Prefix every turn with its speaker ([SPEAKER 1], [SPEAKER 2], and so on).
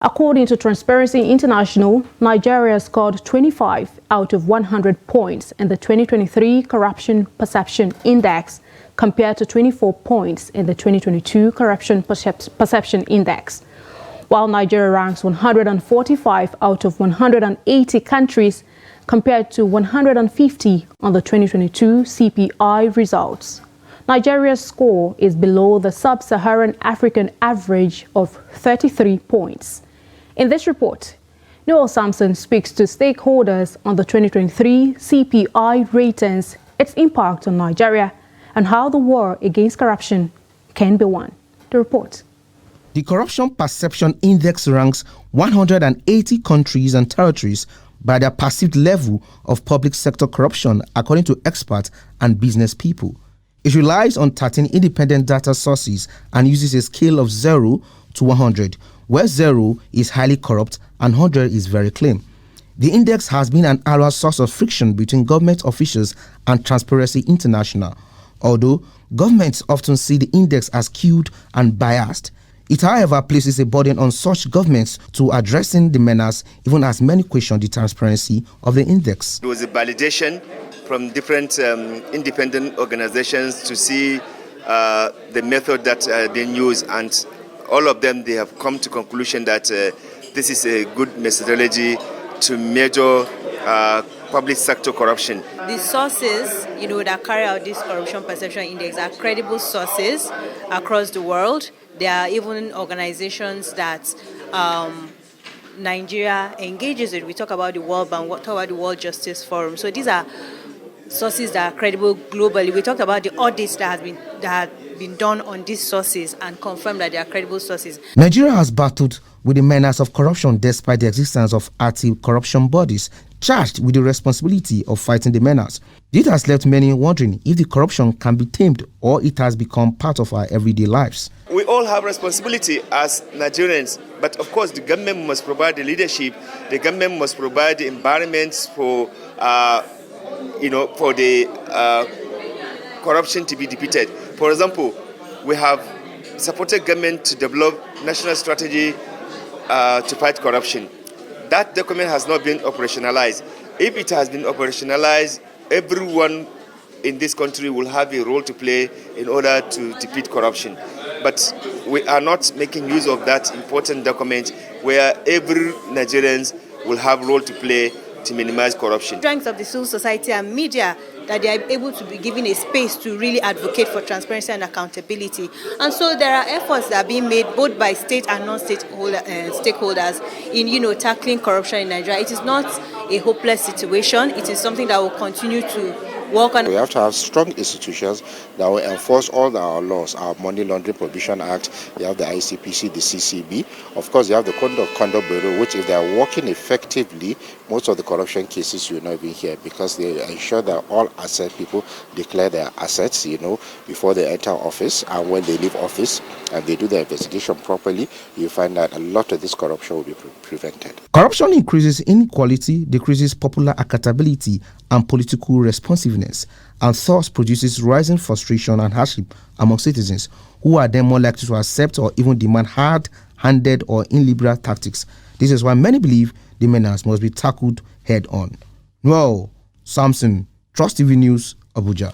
[SPEAKER 1] According to Transparency International, Nigeria scored 25 out of 100 points in the 2023 Corruption Perception Index compared to 24 points in the 2022 Corruption Perception Index. While Nigeria ranks 145 out of 180 countries compared to 150 on the 2022 CPI results. Nigeria's score is below the sub-Saharan African average of 33 points. In this report, Noel Sampson speaks to stakeholders on the 2023 CPI ratings, its impact on Nigeria, and how the war against corruption can be won. The report.
[SPEAKER 2] The Corruption Perception Index ranks 180 countries and territories by their perceived level of public sector corruption, according to experts and business people. It relies on 13 independent data sources and uses a scale of 0 to 100, where 0 is highly corrupt and 100 is very clean. The index has been an annual source of friction between government officials and Transparency International, although governments often see the index as skewed and biased. It, however, places a burden on such governments to addressing the menace, even as many question the transparency of the index.
[SPEAKER 3] There was a validation from different independent organizations to see the method that being used, and all of them, they have come to conclusion that this is a good methodology to measure public sector corruption.
[SPEAKER 4] The sources, that carry out this corruption perception index are credible sources across the world. There are even organizations that Nigeria engages with. We talk about the World Bank, we talk about the World Justice Forum. So these are sources that are credible globally. We talked about the audits that have been done on these sources and confirmed that they are credible sources.
[SPEAKER 2] Nigeria has battled with the menace of corruption despite the existence of anti-corruption bodies charged with the responsibility of fighting the menace. This has left many wondering if the corruption can be tamed or it has become part of our everyday lives.
[SPEAKER 3] We all have responsibility as Nigerians, but of course the government must provide the leadership, the government must provide the environments for for the corruption to be defeated. For example, we have supported government to develop national strategy to fight corruption. That document has not been operationalized. If it has been operationalized, everyone in this country will have a role to play in order to defeat corruption. But we are not making use of that important document where every Nigerian will have a role to play to minimize corruption.
[SPEAKER 4] Strengths of the civil society and media, that they are able to be given a space to really advocate for transparency and accountability. And so there are efforts that are being made both by state and non-state stakeholders in tackling corruption in Nigeria. It is not a hopeless situation. It is something that will continue to work on.
[SPEAKER 5] We have to have strong institutions that will enforce all our laws, our Money Laundering Prohibition Act, you have the ICPC, the CCB. Of course, you have the Conduct Bureau, which if they are working effectively, most of the corruption cases you will not even hear, because they ensure that all asset people declare their assets, before they enter office, and when they leave office and they do their investigation properly, you find that a lot of this corruption will be prevented.
[SPEAKER 2] Corruption increases inequality, decreases popular accountability and political responsiveness, and thus produces rising frustration and hardship among citizens, who are then more likely to accept or even demand hard-handed or illiberal tactics. This is why many believe the menace must be tackled head-on. Noel Sampson, Trust TV News, Abuja.